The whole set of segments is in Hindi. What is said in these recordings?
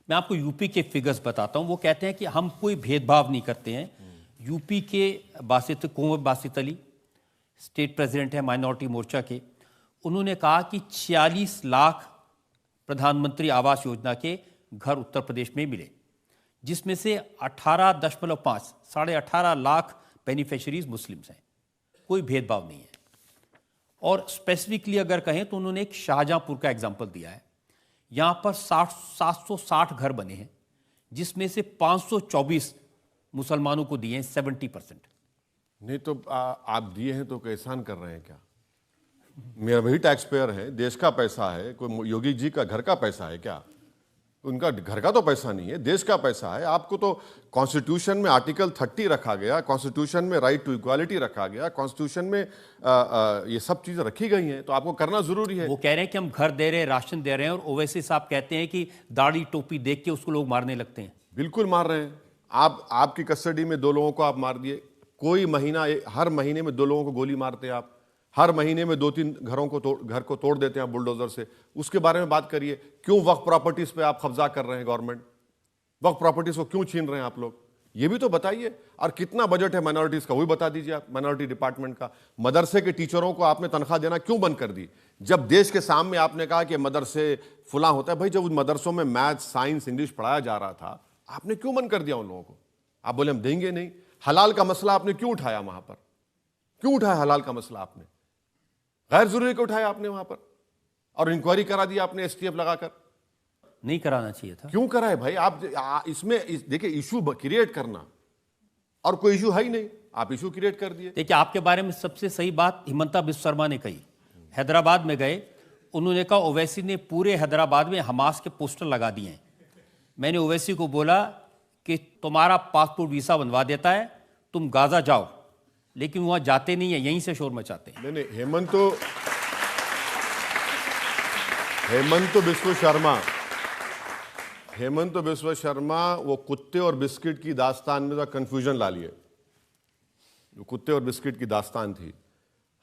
मैं आपको यूपी के फिगर्स बताता हूं। वो कहते हैं कि हम कोई भेदभाव नहीं करते हैं। यूपी के कुंवर बासित अली स्टेट प्रेसिडेंट है माइनॉरिटी मोर्चा के, उन्होंने कहा कि 46 लाख प्रधानमंत्री आवास योजना के घर उत्तर प्रदेश में मिले, जिसमें से 18.5 18.5 लाख बेनिफिशरीज मुस्लिम्स हैं। कोई भेदभाव नहीं है। और स्पेसिफिकली अगर कहें तो उन्होंने एक शाहजहांपुर का एग्जाम्पल दिया है। यहाँ पर 760 घर बने हैं, जिसमें से 524 मुसलमानों को दिए हैं, 70%। नहीं तो आप दिए हैं तो एहसान कर रहे हैं क्या? मेरा वही टैक्स पेयर है, देश का पैसा है, कोई योगी जी का घर का पैसा है क्या? उनका घर का तो पैसा नहीं है, देश का पैसा है। आपको तो कॉन्स्टिट्यूशन में आर्टिकल 30 रखा गया, कॉन्स्टिट्यूशन में राइट टू इक्वालिटी रखा गया, कॉन्स्टिट्यूशन में ये सब चीजें रखी गई हैं, तो आपको करना जरूरी है। वो कह रहे हैं कि हम घर दे रहे हैं, राशन दे रहे हैं, और ओवैसी साहब कहते हैं कि दाढ़ी टोपी देख के उसको लोग मारने लगते हैं। बिल्कुल मार रहे हैं। आपकी कस्टडी में 2 लोगों को आप मार दिए, कोई महीना हर महीने में 2 लोगों को गोली मारते हैं आप, हर महीने में 2-3 घर को तोड़ देते हैं बुलडोजर से। उसके बारे में बात करिए। क्यों वक्फ प्रॉपर्टीज पे आप कब्जा कर रहे हैं? गवर्नमेंट वक्फ प्रॉपर्टीज को क्यों छीन रहे हैं आप लोग? ये भी तो बताइए। और कितना बजट है माइनॉरिटीज का, वो भी बता दीजिए आप। माइनॉरिटी डिपार्टमेंट का, मदरसे के टीचरों को आपने तनख्वाह देना क्यों बंद कर दी? जब देश के सामने आपने कहा कि मदरसे फुला होता है, भाई जब उन मदरसों में मैथ, साइंस, इंग्लिश पढ़ाया जा रहा था, आपने क्यों बंद कर दिया उन लोगों को? आप बोले हम देंगे नहीं। हलाल का मसला आपने क्यों उठाया वहां पर? क्यों उठाया हलाल का मसला आपने? गैर जरूरी को उठाया आपने वहां पर, और इंक्वायरी करा दी आपने एसटीएफ लगाकर। नहीं कराना चाहिए था। क्यों कराए भाई? आप इसमें देखिए, इशू क्रिएट करना, और कोई इशू है ही नहीं, आप इशू क्रिएट कर दिए। देखिए, आपके बारे में सबसे सही बात हिमंता बिस्वा शर्मा ने कही। हैदराबाद में गए, उन्होंने कहा ओवैसी ने पूरे हैदराबाद में हमास के पोस्टर लगा दिए हैं। मैंने ओवैसी को बोला कि तुम्हारा पासपोर्ट वीसा बनवा देता है, तुम गाजा जाओ, लेकिन वहां जाते नहीं है, यहीं से शोर मचाते हैं। नहीं, हेमंत बिस्वा शर्मा वो कुत्ते और बिस्किट की दास्तान में कंफ्यूजन ला लिए। जो कुत्ते और बिस्किट की दास्तान थी,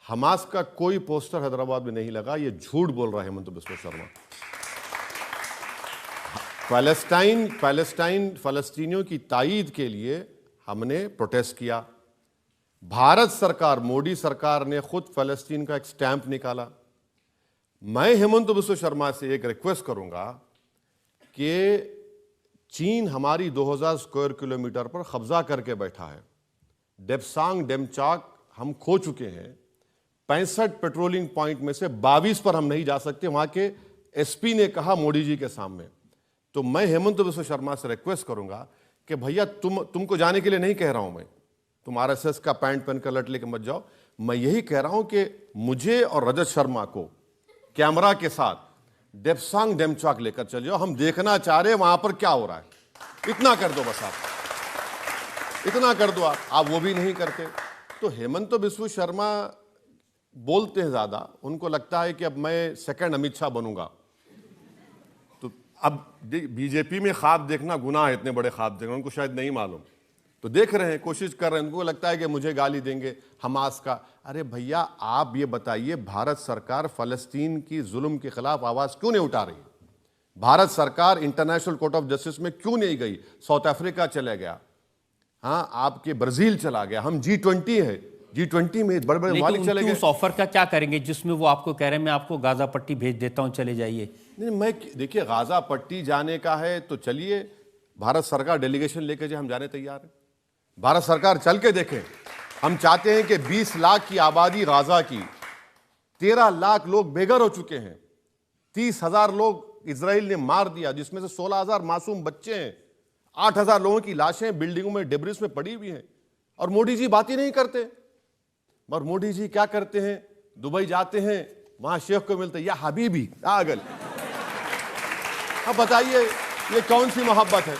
हमास का कोई पोस्टर हैदराबाद में नहीं लगा। ये झूठ बोल रहा है हेमंत बिस्वा शर्मा। फलस्तीनियों की ताईद के लिए हमने प्रोटेस्ट किया। भारत सरकार, मोदी सरकार ने खुद फलस्तीन का एक स्टैंप निकाला। मैं हेमंत बिस्वा शर्मा से एक रिक्वेस्ट करूंगा कि चीन हमारी 2000 स्क्वायर किलोमीटर पर कब्जा करके बैठा है। डेप्सांग डेमचाक हम खो चुके हैं। 65 पेट्रोलिंग पॉइंट में से 22 पर हम नहीं जा सकते, वहां के एसपी ने कहा मोदी जी के सामने। तो मैं हेमंत बिस्वा शर्मा से रिक्वेस्ट करूंगा कि भैया तुमको जाने के लिए नहीं कह रहा हूं मैं, तुम आरएसएस का पैंट पहनकर लट लेके मत जाओ। मैं यही कह रहा हूं कि मुझे और रजत शर्मा को कैमरा के साथ डेप्सांग डेमचाक लेकर चल जाओ। हम देखना चाह रहे हैं वहां पर क्या हो रहा है। इतना कर दो बस, आप इतना कर दो। आप वो भी नहीं करते। तो हेमंत बिस्वा शर्मा बोलते हैं ज्यादा, उनको लगता है कि अब मैं सेकंड अमित शाह बनूंगा। तो अब बीजेपी में ख्वाब देखना गुनाह है, इतने बड़े ख्वाब देखना, उनको शायद नहीं मालूम। तो देख रहे हैं, कोशिश कर रहे हैं। उनको लगता है कि मुझे गाली देंगे हमास का। अरे भैया, आप ये बताइए, भारत सरकार फलस्तीन की जुल्म के खिलाफ आवाज क्यों नहीं उठा रही? भारत सरकार इंटरनेशनल कोर्ट ऑफ जस्टिस में क्यों नहीं गई? साउथ अफ्रीका चले गया, हाँ, आपके ब्राजील चला गया। हम G20 है, G20 में बड़े बड़े मालिक चले गए। उस ऑफर का क्या करेंगे जिसमें वो आपको कह रहे हैं मैं आपको गाजा पट्टी भेज देता हूं, चले जाइए? नहीं, मैं देखिए, गाजा पट्टी जाने का है तो चलिए, भारत सरकार डेलीगेशन लेके जाए, हम जाने तैयार हैं। भारत सरकार चल के देखें। हम चाहते हैं कि 20 लाख की आबादी गाजा की, 13 लाख लोग बेघर हो चुके हैं, 30,000 लोग इजराइल ने मार दिया, जिसमें से 16,000 मासूम बच्चे हैं, 8,000 लोगों की लाशें बिल्डिंगों में, डेब्रिस में पड़ी हुई हैं, और मोदी जी बात ही नहीं करते। और मोदी जी क्या करते हैं? दुबई जाते हैं, वहां शेख को मिलते हैं, या हबीबी आगल। अब बताइए, ये कौन सी मोहब्बत है?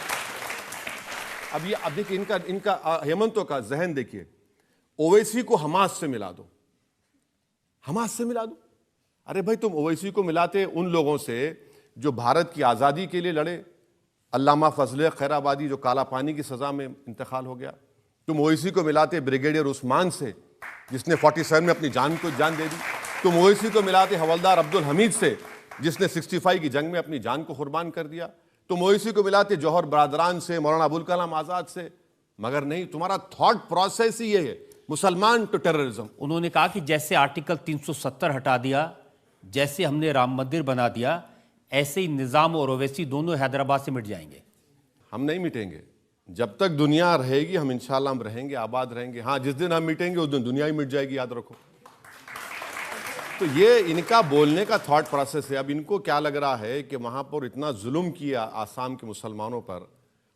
अब देखिए, इनका हेमंतों का जहन देखिए। ओवैसी को हमास से मिला दो, हमास से मिला दो। अरे भाई, तुम ओवैसी को मिलाते उन लोगों से जो भारत की आज़ादी के लिए लड़े। अल्लामा फजल खैराबादी जो काला पानी की सज़ा में इंतकाल हो गया। तुम ओवैसी को मिलाते ब्रिगेडियर उस्मान से, जिसने 47 में अपनी जान दे दी। तुम ओवैसी को मिलाते हवलदार अब्दुल हमीद से, जिसने 65 की जंग में अपनी जान को कुर्बान कर दिया। तुम ओवैसी को मिलाते जौहर बरदरान से, मौलाना अबुल कलाम आजाद से, मगर नहीं, तुम्हारा थॉट प्रोसेस ही ये है, मुसलमान टू टेररिज्म। उन्होंने कहा कि जैसे आर्टिकल 370 हटा दिया, जैसे हमने राम मंदिर बना दिया, ऐसे ही निजाम और ओवैसी दोनों हैदराबाद से मिट जाएंगे। हम नहीं मिटेंगे, जब तक दुनिया रहेगी हम इंशाल्लाह हम रहेंगे, आबाद रहेंगे। हाँ, जिस दिन हम मिटेंगे उस दिन दुनिया ही मिट जाएगी, याद रखो। तो ये इनका बोलने का थॉट प्रोसेस है। अब इनको क्या लग रहा है कि वहां पर इतना जुल्म किया आसाम के मुसलमानों पर,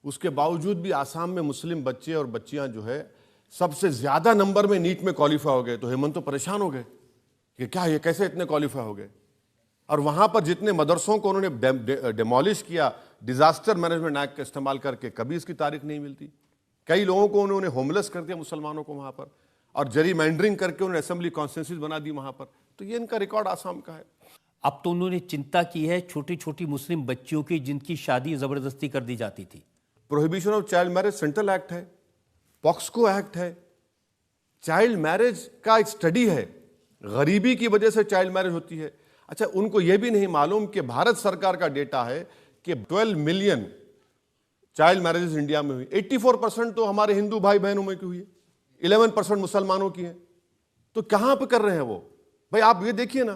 उसके बावजूद भी आसाम में मुस्लिम बच्चे और बच्चियां जो है सबसे ज्यादा नंबर में नीट में क्वालिफाई हो गए। तो हेमंत तो परेशान हो गए कि क्या ये कैसे इतने क्वालिफाई हो गए। और वहां पर जितने मदरसों को उन्होंने डिमोलिश किया डिजास्टर मैनेजमेंट एक्ट का इस्तेमाल करके, कभी इसकी तारीख नहीं मिलती। कई लोगों को उन्होंने होमलेस कर दिया मुसलमानों को वहां पर, और जरीमैंडरिंग करके उन्होंने असेंबली कॉन्स्टिट्यूंसीज बना दी वहां पर। तो ये इनका रिकॉर्ड आसाम का है। अब तो उन्होंने चिंता की है छोटी छोटी मुस्लिम बच्चियों की जिनकी शादी जबरदस्ती कर दी जाती थी। Prohibition of child marriage central act है, पॉक्सको एक्ट है, चाइल्ड मैरिज का एक स्टडी है, गरीबी की वजह से चाइल्ड मैरिज होती है। अच्छा, उनको यह भी नहीं मालूम कि भारत सरकार का डेटा है कि 12 मिलियन चाइल्ड मैरिजेस इंडिया में हुई, 84% तो हमारे हिंदू भाई बहनों में की हुई है, 11% मुसलमानों की है। तो कहां पे कर रहे हैं वो? भाई आप ये देखिए ना।